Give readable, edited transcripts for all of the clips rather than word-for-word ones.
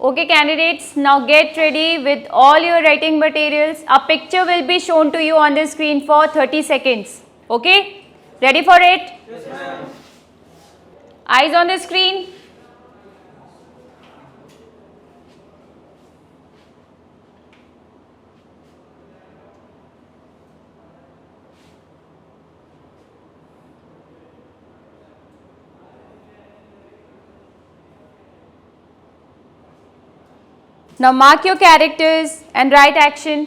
Okay candidates, now get ready with all your writing materials. A picture will be shown to you on the screen for 30 seconds. Okay? Ready for it? Yes, ma'am. Eyes on the screen. Now mark your characters and write action.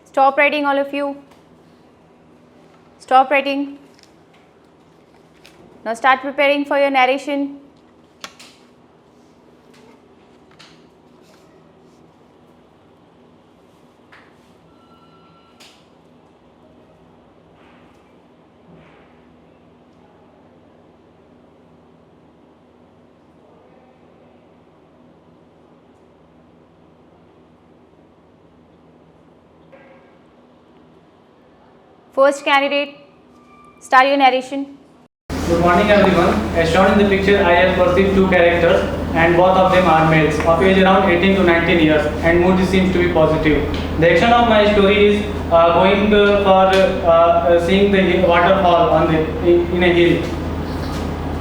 Stop writing, all of you. Stop writing. Now start preparing for your narration. First candidate, start your narration. Good morning, everyone. As shown in the picture, I have perceived two characters, and both of them are males of age around 18 to 19 years, and mood seems to be positive. The action of my story is going for seeing the waterfall in a hill.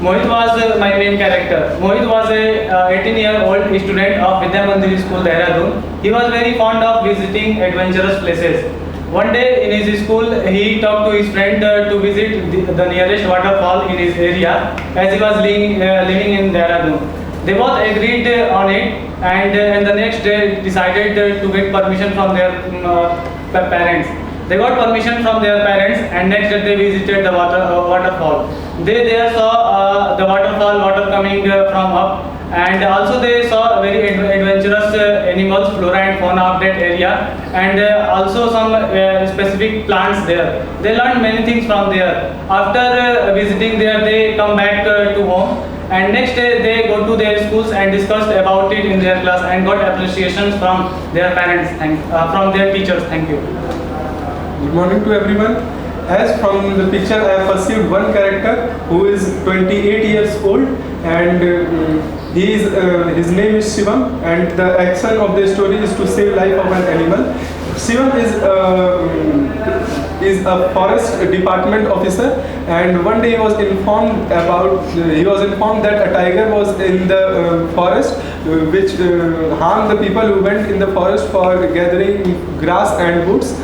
Mohit was my main character. Mohit was a 18-year-old student of Vidya Mandir School, Dehradun. He was very fond of visiting adventurous places. One day in his school, he talked to his friend to visit the nearest waterfall in his area, as he was living in Dehradun. They both agreed on it, and the next day decided to get permission from their parents. They got permission from their parents, and next day they visited the waterfall. They there saw the water coming from up, and also they saw very adventurous animals, flora and fauna of that area, and also some specific plants there. They learned many things from there. After visiting there, they come back to home, and next day they go to their schools and discussed about it in their class and got appreciations from their parents and from their teachers. Thank you. Good morning to everyone. As from the picture, I have perceived one character who is 28 years old, and his name is Shivam, and the action of the story is to save life of an animal. Shivam is a forest department officer, and one day he was informed that a tiger was in the forest, which harmed the people who went in the forest for gathering grass and woods.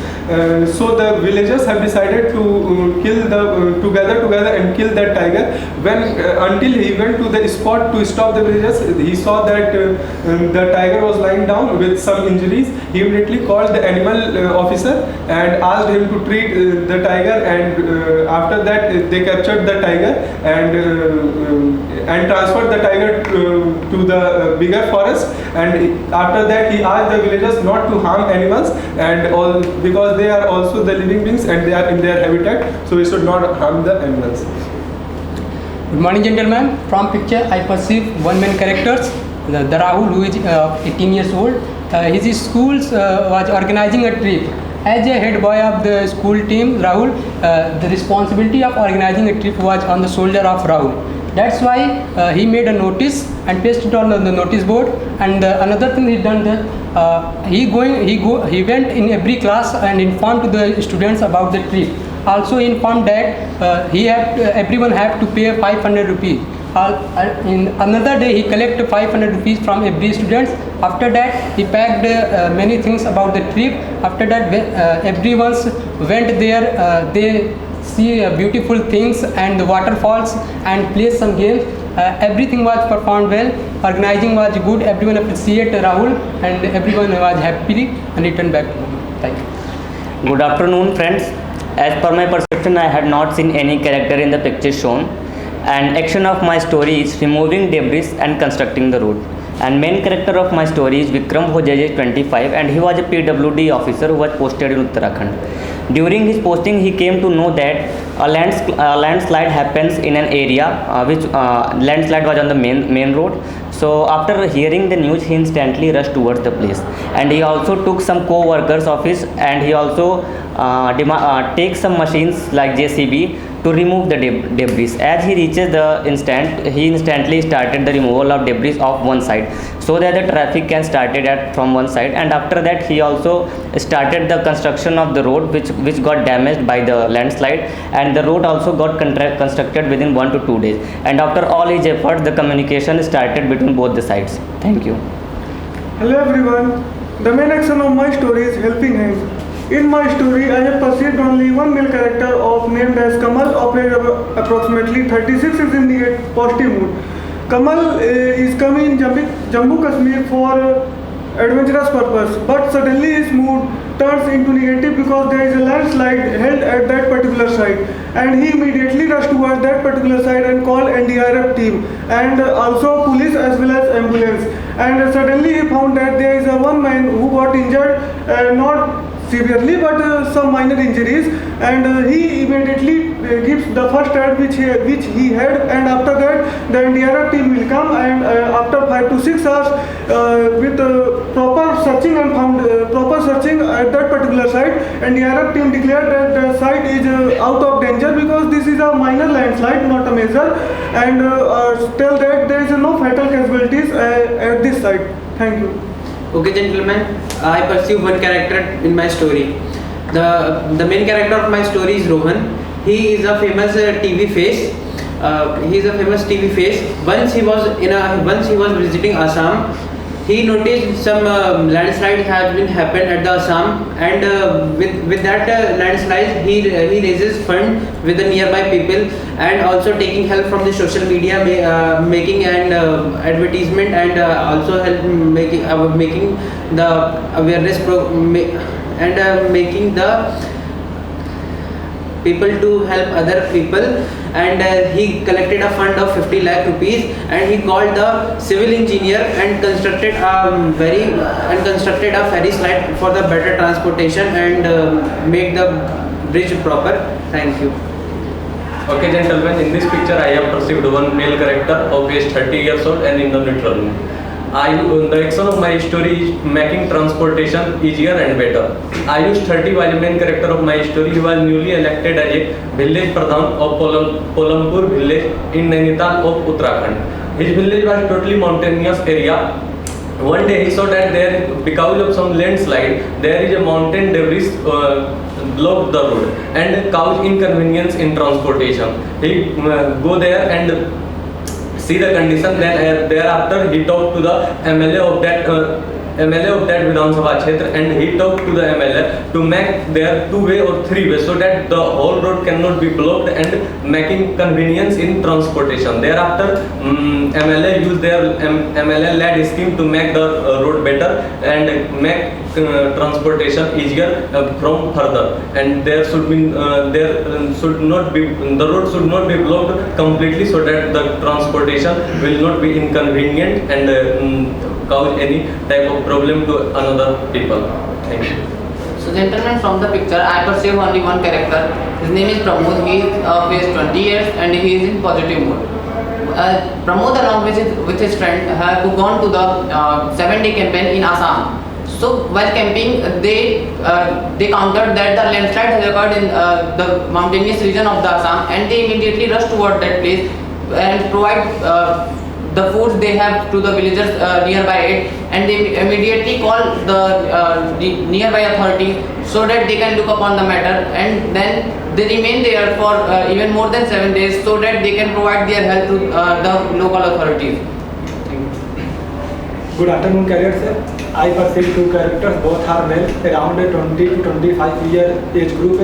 So the villagers have decided to gather together and kill that tiger. Until he went to the spot to stop the villagers, he saw that the tiger was lying down with some injuries. He immediately called the animal officer and asked him to treat the tiger, and after that they captured the tiger and transferred the tiger to the bigger forest. And after that he asked the villagers not to harm animals, and all, because they are also the living beings and they are in their habitat, so we should not harm the animals. Good morning, gentlemen. From picture, I perceive one main characters, the Rahul, who is 18 years old. His schools was organizing a trip. As a head boy of the school team, Rahul, the responsibility of organizing a trip was on the shoulder of Rahul. That's why he made a notice and pasted it on the notice board. And another thing he done that he went in every class and informed to the students about the trip. Also informed that everyone have to pay 500 rupees In another day, he collected 500 rupees from every student. After that, he packed many things about the trip. After that, everyone went there. They see beautiful things and the waterfalls and play some games. Everything was performed well. Organizing was good. Everyone appreciated Rahul, and everyone was happy and returned back to home. Thank you. Good afternoon, friends. As per my perception, I had not seen any character in the picture shown. And action of my story is removing debris and constructing the road. And main character of my story is Vikram, who is 25, and he was a PWD officer who was posted in Uttarakhand. During his posting, he came to know that a landslide happens in an area which landslide was on the main road. So after hearing the news, he instantly rushed towards the place, and he also took some co-workers of his, and he also takes some machines like JCB to remove the debris. As he reaches the he instantly started the removal of debris of one side, so that the traffic can started from one side. And after that, he also started the construction of the road which got damaged by the landslide, and the road also got constructed within 1 to 2 days. And after all his efforts, the communication started between both the sides. Thank you. Hello everyone. The main action of my story is helping hands. In my story, I have perceived only one male character named as Kamal of approximately 36 is in the positive mood. Kamal is coming in Jammu Kashmir for adventurous purpose, but suddenly his mood turns into negative because there is a landslide held at that particular site, and he immediately rushed towards that particular site and called NDRF team and also police as well as ambulance. And suddenly he found that there is one man who got injured, not severely but some minor injuries, and he immediately gives the first aid which he had, and after that the NDRF team will come, and after 5 to 6 hours with proper searching and found proper searching at that particular site, NDRF team declared that the site is out of danger because this is a minor landslide, not a major, and tell that there is no fatal casualties at this site. Thank you. Okay, gentlemen, I perceive one character in my story. The main character of my story is Rohan. He is a famous TV face. He is a famous TV face. Once he was visiting Assam, he noticed some landslide has been happened at the Assam, and with that landslide, he raises fund with the nearby people, and also taking help from the social media, making an advertisement, and also help making the awareness and making the people to help other people, and he collected a fund of 50 lakh rupees, and he called the civil engineer and constructed a ferry slide for the better transportation and make the bridge proper. Thank you. Okay, gentlemen, in this picture I have perceived one male character of age 30 years old and in the neutral mood. The action of my story is making transportation easier and better. Ayush 30 was the main character of my story. He was newly elected as a village pradhan of Polampur village in Nainital of Uttarakhand. His village was totally mountainous area. One day he saw that because of some landslide, there is a mountain debris blocked the road and caused inconvenience in transportation. He go there and see the condition. Then thereafter he talked to the MLA of that Vidhan Sabha Kshetra, and he talked to the MLA to make their 2-way or 3-way so that the whole road cannot be blocked and making convenience in transportation. Thereafter MLA used their MLA-led scheme to make the road better and make transportation easier from further, and the road should not be blocked completely so that the transportation will not be inconvenient and cause any type of problem to another people. Thank you. So gentlemen, from the picture I perceive only one character. His name is Pramod. He is of age 20 years and he is in positive mood. Pramod along with his friend have gone to the 7-day campaign in Assam. So while camping, they countered that the landslide has occurred in the mountainous region of the Assam, and they immediately rushed toward that place and provide the foods they have to the villagers nearby it, and they immediately call the nearby authorities so that they can look upon the matter, and then they remain there for even more than 7 days so that they can provide their help to the local authorities. Good afternoon, career sir. I perceive two characters, both are male, around a 20 to 25 year age group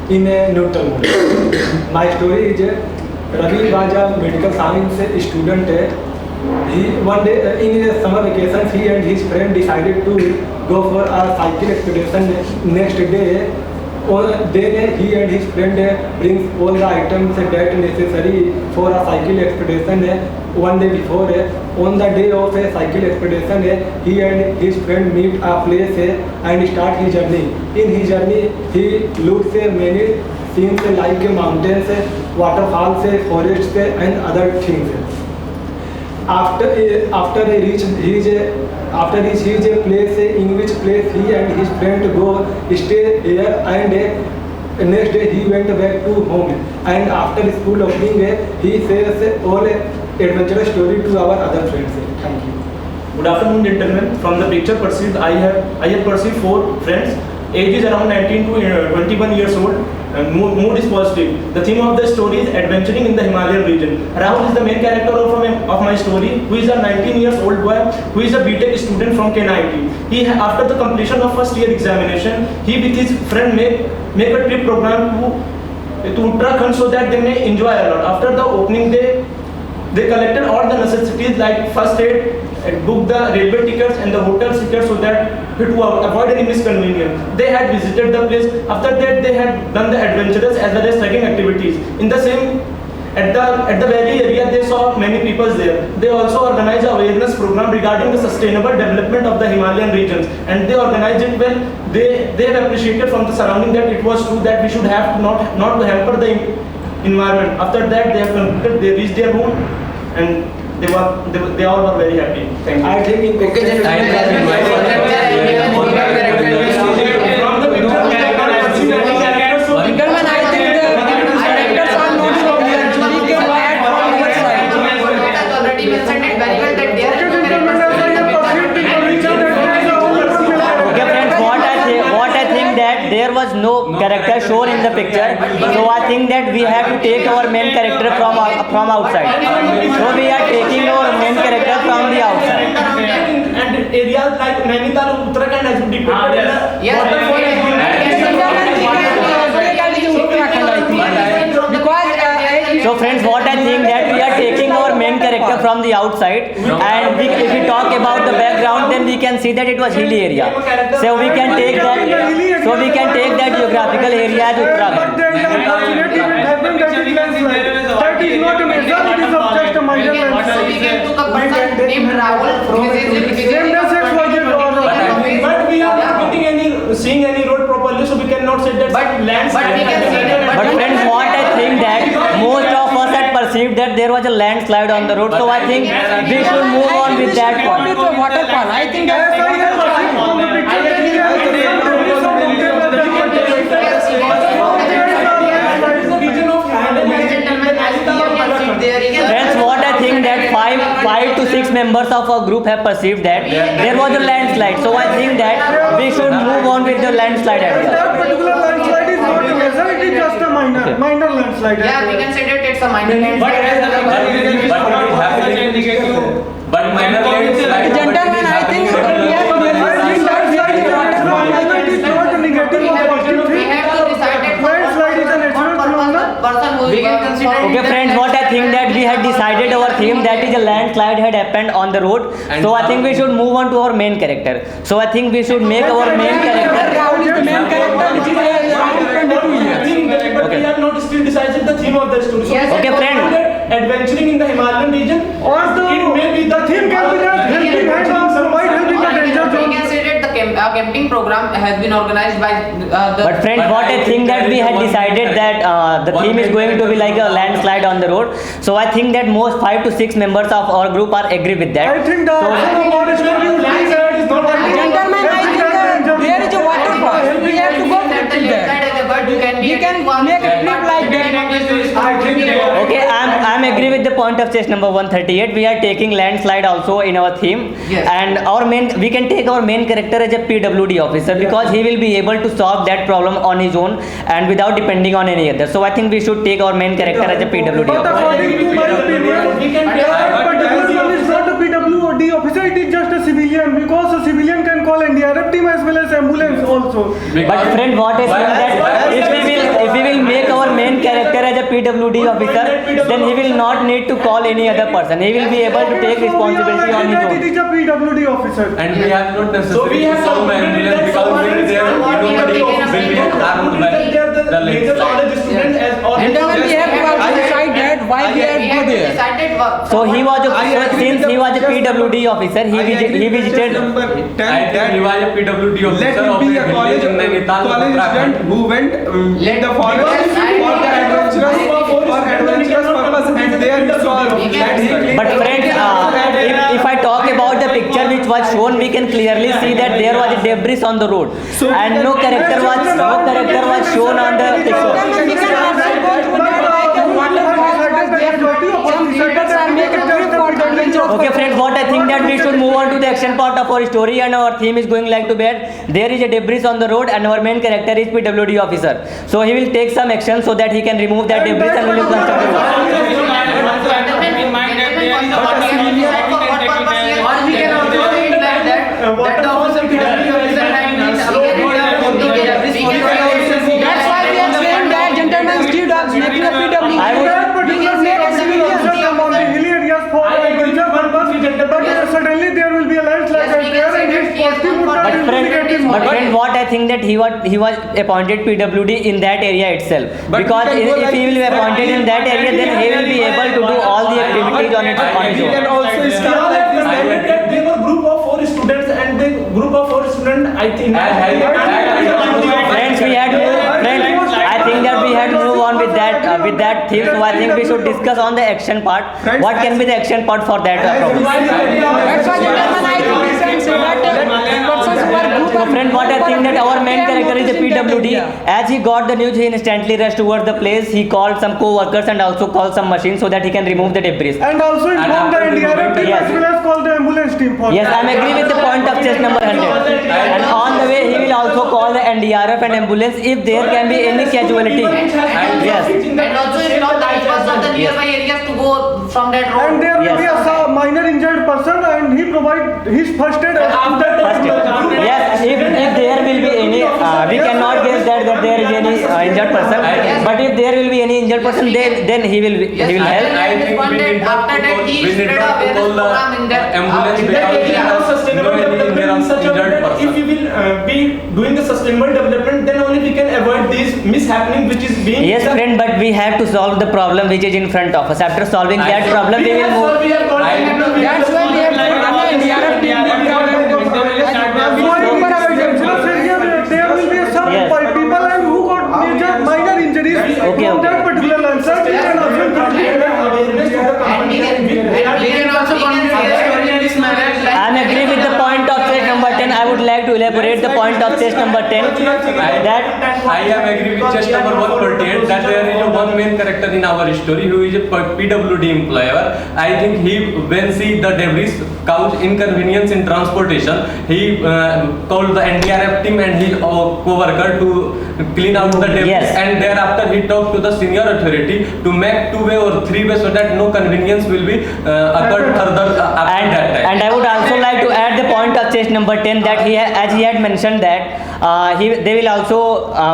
in a neutral mode. My story is Ravi was a medical science student. He one day in his summer vacation, he and his friend decided to go for a cycle expedition. Next day, then he and his friend brings all the items that necessary for a cycle expedition. One day before, on the day of a cycle expedition, he and his friend meet a place and start his journey. In his journey, he looks many scenes like mountains, waterfalls, forests, and other things. After he reach his place, in which place he and his friend go stay here, and next day he went back to home. And after school opening, he says all adventurous story to our other friends. Thank you. Good afternoon, gentlemen. From the picture perceived, I have perceived 4 friends. Age is around 19 to 21 years old. Mood is positive. The theme of the story is adventuring in the Himalayan region. Rahul is the main character of my story, who is a 19 years old boy who is a BTech student from KNIT. He, after the completion of first year examination, he with his friend make a trip program to Uttarakhand so that they may enjoy a lot. After the opening day, they collected all the necessities like first aid, booked the railway tickets and the hotel tickets so that to avoid any misconvenience. They had visited the place. After that, they had done the adventurous as well as trekking activities. In the same, at the valley area, they saw many people there. They also organized an awareness program regarding the sustainable development of the Himalayan regions, and they organized it well. They have appreciated from the surrounding that it was true that we should have not to hamper the environment. After that, they have concluded. They reached their home, and they all were very happy. Thank you. I think Okay, From the picture, Gentlemen, I think the characters are not so clear. We can add from our side. has already mentioned it very well that there is no Okay friends, what I think that there was no character shown in the picture, so I think that we have to take our main character from outside. So we are taking our main character from the outside. and areas like Nainital, Uttarakhand has been depicted in the Yes, waterfall. So friends, what I think that we are taking our main character from the outside, and if we talk about the background, then we can see that it was hilly area. So we can take that geographical area as Uttarakhand. That is not a major, it is just a minor we landslide. can took a person named Rahul. But we are not seeing any road properly, so we cannot say that landslide. But we can see that. But friends, what I think that most of us had perceived that there was a landslide on the road, so I think we should move on with that What one. is the waterfall? I think Friends, what I think that five to six members of our group have perceived that there was a landslide, so I think that we should move on with the landslide idea. That particular landslide is not a major, it is just a minor landslide. Yeah, we can say that it's a minor landslide. But minor landslide. gentlemen, I think we have Landslide is not a negative or positive We thing. have to decide that Landslide is a natural phenomenon. person who we can consider. Okay friends, what I think that we had decided our theme, that is a landslide had happened on the road, so I think we should move on to our main character. So I think we should make our main character. Rahul is the main character, which is around 22 years. But we have not still decided the theme of the story. So Yes, okay, friend. Adventuring in the Himalayan region, Or it may be the theme can be that helping hands on survive, helping the danger We zone. can say that the camping program has been organized by the. But friends, what I think that we had decided that the theme is going to be like a landslide on the road, so I think that most 5 to 6 members of our group are agree with that. I think the landslide is not Gentlemen, I think there is a waterfall. We have to go that the to left there. side of the bird, you can We can make a trip like that. Okay, I'm agree with the point of chess number 138. We are taking landslide also in our theme. Yes. And we can take our main character as a PWD officer because he will be able to solve that problem on his own and without depending on any other. So I think we should take our main character as a PWD But officer. according to my opinion, We can that particular one is not a PWD officer, it is just a civilian, because a civilian can call NDRF team as well as ambulance also. But friend, what I think that if we will make our main character as a PWD officer, then he will not need to call any other person. He will be able to take responsibility on his It own. is a PWD officer. And we have not So we necessarily have solved concluded ambulance that because someone when is there someone nobody will will be be harmed by they are the the major landslide. college student as all Gentlemen, we have to also decide that why we are We go have there. decided what. So he was I agree since with he the was a just PWD officer, he visited. Number 10, I think he was a PWD let officer him of be a a college, village in Nainital, college Uttarakhand. student who went in the forest for the adventurous purpose, and there he saw landslide. But friends, if I talk about the picture which was shown, we can clearly see that there was a debris on the road, and no character was shown on the picture. Gentlemen, we can also go through that like a waterfall was there. Some people are making a trip for adventure. Okay friends, what I think that we should move on to the action part of our story, and our theme is going like to bed. There is a debris on the road and our main character is PWD officer. So he will take some action so that he can remove that debris and will construct the road. Or we can also say that the officer PWD officer and That's why we are saying that gentlemen instead of making a PWD, I would- we can make a civilian. Come on the hilly areas for adventure purpose, but suddenly there will be a landslide Yes, we and can there say and that his he has positive gone would for not adventure. But friend, what I think that he was appointed PWD in that area itself, But because we can go if he like will be this, appointed in that area, then he will be able to do all the activities on his We can own. also start like this. that they were group of 4 students and the group of 4 students I think Friends, we had to move. Friends, I think that we had to move on with that theme. So I think we should discuss on the action part. What can be the action part for that problem? That's why gentlemen, I think we can say that persons who are group So of friend, what I think that our main character is a PWD. As he got the news, he instantly rushed towards the place. He called some co-workers and also called some machines so that he can remove the debris. And also inform the NDRF team Yes. as well as call the ambulance team for Yes, I am agree with the point of chess number 100. And on the way, he will also call the NDRF and ambulance if there can be any casualty. Yes. And also inform the people of the nearby areas to go from that road. And there will be Yes. a minor injured person and he provide his first aid after Yes, if there will be any, we cannot guess that there is any injured person. But if there will be any injured person, then he will help. I think we need not After to that, call, he we need spread not to awareness call program in the that ambulance that because area there of are sustainable no development in such a way injured that if person. we will be doing the sustainable development, then only we can avoid these mishappening which is being Yes, friend, but we have to solve the problem which is in front of us. After solving that problem, we will move. That's why we have put NDRF team. There will be some Yes. people and who got major minor injuries Okay, from okay. that particular landslide. They can also awareness to the And we company. can also contribute their story in this manner. I am agree with the point of chess number 10. I would like to elaborate the point of chess number 10. That I am agree with chess number 148 that there is a one main character in our story who is a PWD employer. I think he when see the debris cause inconvenience in transportation, he called the NDRF team and his co-worker to clean out the debris. Yes. And thereafter he talked to the senior authority to make 2-way or 3-way so that no convenience will be occurred further after that time. and I would also like to add the point of chess number 10 that as he had mentioned that they will also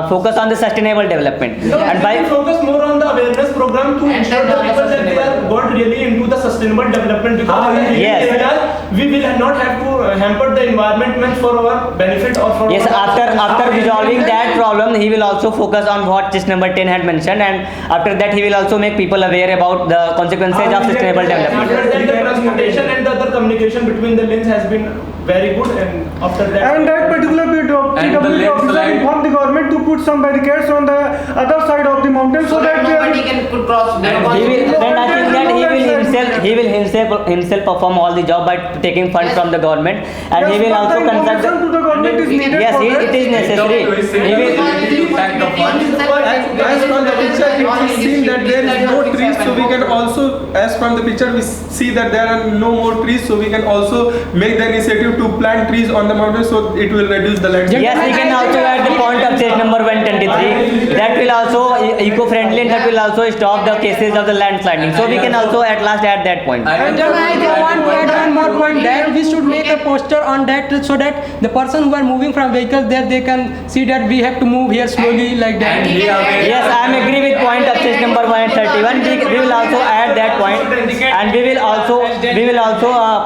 focus on the sustainable development. And by focus more on the awareness program to ensure the people that they are got really into the sustainable development because in Yes. these areas we will not have to hamper the environment meant for our benefit or for yes, our after resolving that problem, he will also focus on what chess number 10 had mentioned, and after that he will also make people aware about the consequences of sustainable development. After that, the transportation and the other communication between the links has been very good, and after that, And that particular And the PWD officer landslide- informed the government to put some barricades on the other side of the mountain so that nobody can could cross. He will, then I think that he will himself perform all the job by taking funds Yes. from the government, and he will also conduct. information to the government is needed Yes, for that. it is necessary. He will. As from the picture, it is seen that there is no trees, so we can also, as from the picture we see that there are no more trees, so we can also make the initiative to plant trees on the mountain, so it will reduce the landscape. Yes, we can also add the point of stage number 123. That will also eco-friendly and that will also stop the cases of the landsliding. So we can also at last add that point. And I want to add one more point, that we should make a poster on that, so that the person who are moving from vehicles, that they can see that we have to move here slowly like that. Yes, I am agree with point of stage number 131. We will also add that point, and we will also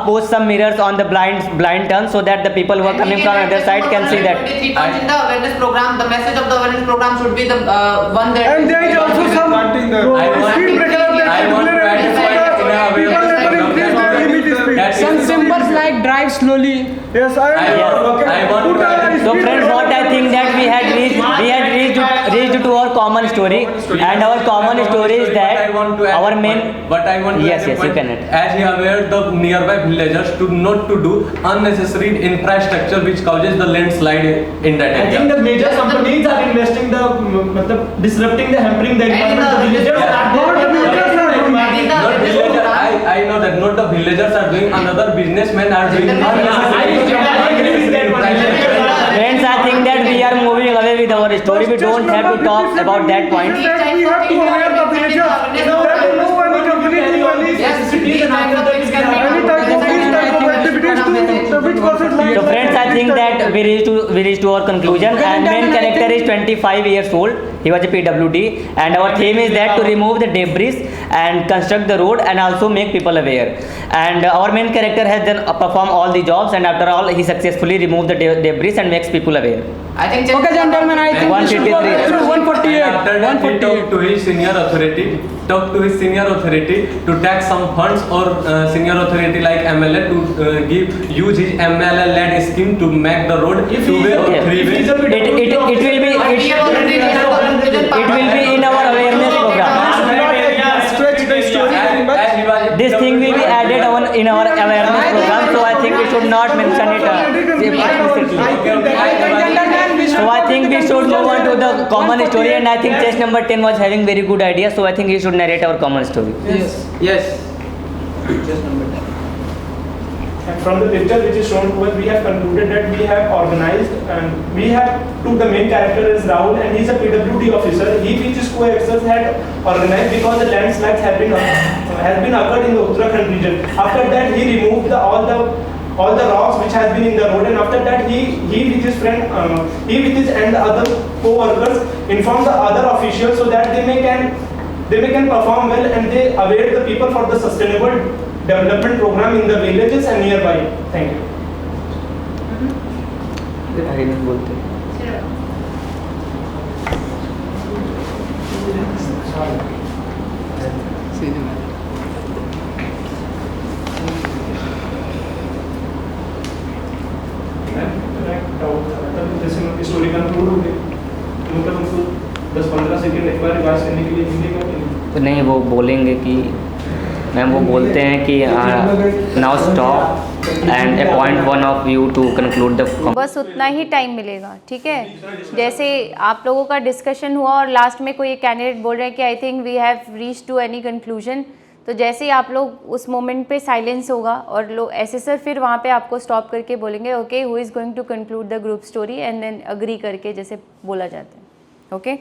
post some mirrors on the blind turn, so that the people who are coming from other side can see that. 23 points in the awareness program. The message of the awareness program should be the one that. And there is also some speed breaker I want to add a point in our awareness. Some symbols like drive slowly. Yes, I want to add. So friends, what I think that we had reached to our common story, and our common story is that our main. But I want to yes, add a yes, point. you can add. As he aware the nearby villagers to not to do unnecessary infrastructure which causes the landslide in that I area. think the major companies are investing disrupting the hampering the environment. The villagers are I know that not the villagers are doing, another businessmen are doing. Friends, I think that we are moving away with our story. We don't have to talk about that point. We have to aware the villagers that no any company do any type of these type of activities to which causes So friends, I think that we reached to our conclusion, and main character is 25 years old. He was a PWD, and our theme is that to remove the debris and construct the road and also make people aware. And our main character has then performed all the jobs, and after all he successfully removed the debris and makes people aware. I think. Okay, gentlemen, I think we should go through 148. After that, he talked to his senior authority to tax some funds, or senior authority like MLA to use his MLA-led scheme to make the road three-way. It will be in our awareness program. This thing will be added in our awareness program, so I think we should not mention it explicitly. So I think we should move on to the common story, and I think chess number 10 was having very good idea, so I think he should narrate our common story. Yes. And from the picture which is shown to us, we have concluded that we have organized and we have took the main character as Rahul, and he is a PWD officer. He which is co-access had organized because the landslides have been occurred in the Uttarakhand region. After that, he removed all the rocks which has been in the road, and after that he with his friend and the other co-workers informed the other officials so that they may can perform well, and they aware the people for the sustainable development program in the villages and nearby. Thank you. Story conclude हो गई, मतलब हमको 10-15 second एक बार revise करने के लिए हिंदी में तो नहीं, वो बोलेंगे कि मैम वो बोलते हैं कि now stop and appoint one of you to conclude the. बस उतना ही टाइम मिलेगा, ठीक है। जैसे आप लोगों का डिस्कशन हुआ और लास्ट में कोई कैंडिडेट बोल रहे हैं कि I think we have reach to any conclusion, तो जैसे ही आप लोग उस मोमेंट पे साइलेंस होगा और लोग ऐसे सर फिर वहाँ पे आपको स्टॉप करके बोलेंगे okay who is going to conclude the group story, and then agree करके जैसे बोला जाता है। Okay,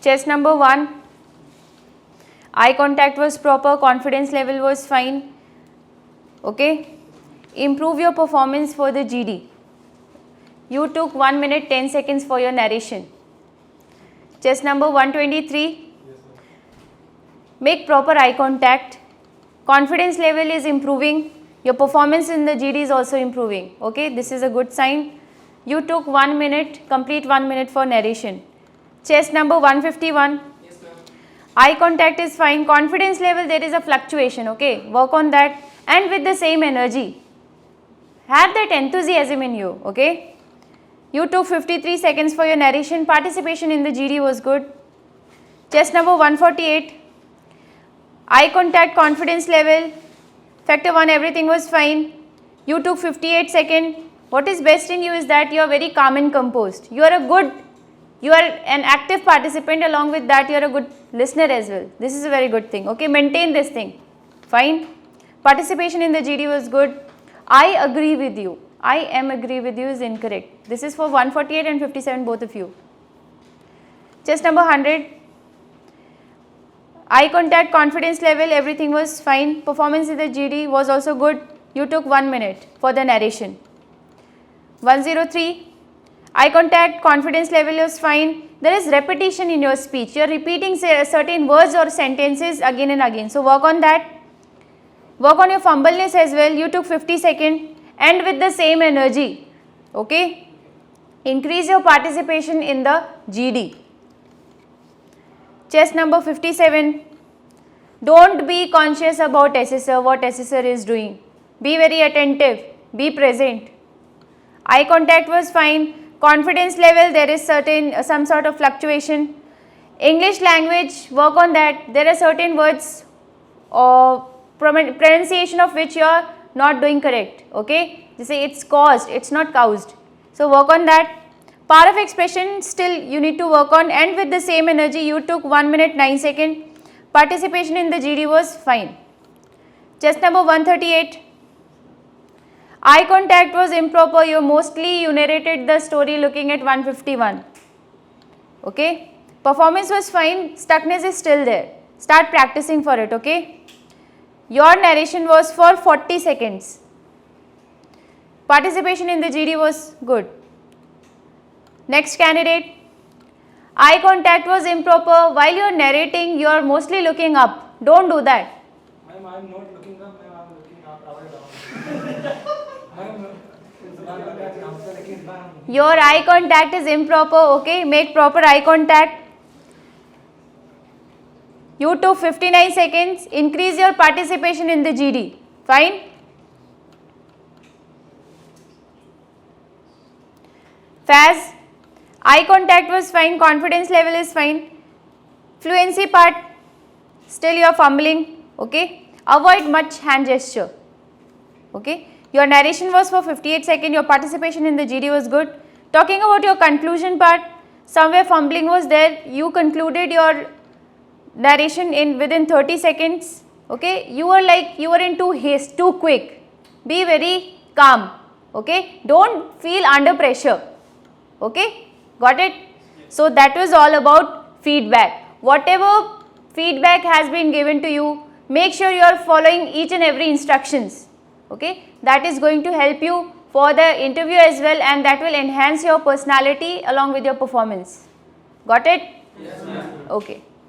chest number 1, eye contact was proper, confidence level was fine. Okay, improve your performance for the GD. You took 1 minute 10 seconds for your narration. Chess number 123. Make proper eye contact. Confidence level is improving. Your performance in the GD is also improving. Okay, this is a good sign. You took 1 minute, complete 1 minute for narration. Chess number 151. Eye contact is fine. Confidence level, there is a fluctuation. Okay, work on that, and with the same energy. Have that enthusiasm in you. Okay, you took 53 seconds for your narration. Participation in the GD was good. Chess number 148. Eye contact, confidence level, factor 1, everything was fine. You took 58 seconds. What is best in you is that you are very calm and composed. You are a good You are an active participant, along with that you are a good listener as well. This is a very good thing. Okay, maintain this thing. Fine. Participation in the GD was good. I agree with you. I am agree with you is incorrect. This is for 148 and 57, both of you. Chest number 100. Eye contact, confidence level, everything was fine. Performance in the GD was also good. You took 1 minute for the narration. 103. Eye contact, confidence level was fine. There is repetition in your speech. You are repeating certain words or sentences again and again. So work on that. Work on your fumbleness as well. You took 50 seconds and with the same energy. Okay. Increase your participation in the GD. Chest number 57. Don't be conscious about assessor, what assessor is doing. Be very attentive. Be present. Eye contact was fine. Confidence level, there is some sort of fluctuation. English language, work on that. There are certain words or pronunciation of which you are not doing correct. Okay, you say it's caused, it's not caused. So work on that. Power of expression, still you need to work on, and with the same energy you took 1 minute 9 seconds. Participation in the GD was fine. Chest number 138. Eye contact was improper. You narrated the story looking at 151. Okay. Performance was fine. Stuckness is still there. Start practicing for it. Okay. Your narration was for 40 seconds. Participation in the GD was good. Next candidate. Eye contact was improper. While you are narrating, you are mostly looking up. Don't do that. I'm not looking up, I'm looking up, down. Your eye contact is improper. Okay, make proper eye contact. You took 59 seconds. Increase your participation in the GD. Fine. Faz. Eye contact was fine. Confidence level is fine. Fluency part, still you are fumbling. Okay. Avoid much hand gesture. Okay. Your narration was for 58 seconds. Your participation in the GD was good. Talking about your conclusion part, somewhere fumbling was there. You concluded your narration within 30 seconds. Okay. You were in too haste, too quick. Be very calm. Okay. Don't feel under pressure. Okay. Got it? So that was all about feedback. Whatever feedback has been given to you, make sure you are following each and every instructions. Okay. That is going to help you for the interview as well, and that will enhance your personality along with your performance. Got it? Yes, ma'am. Okay.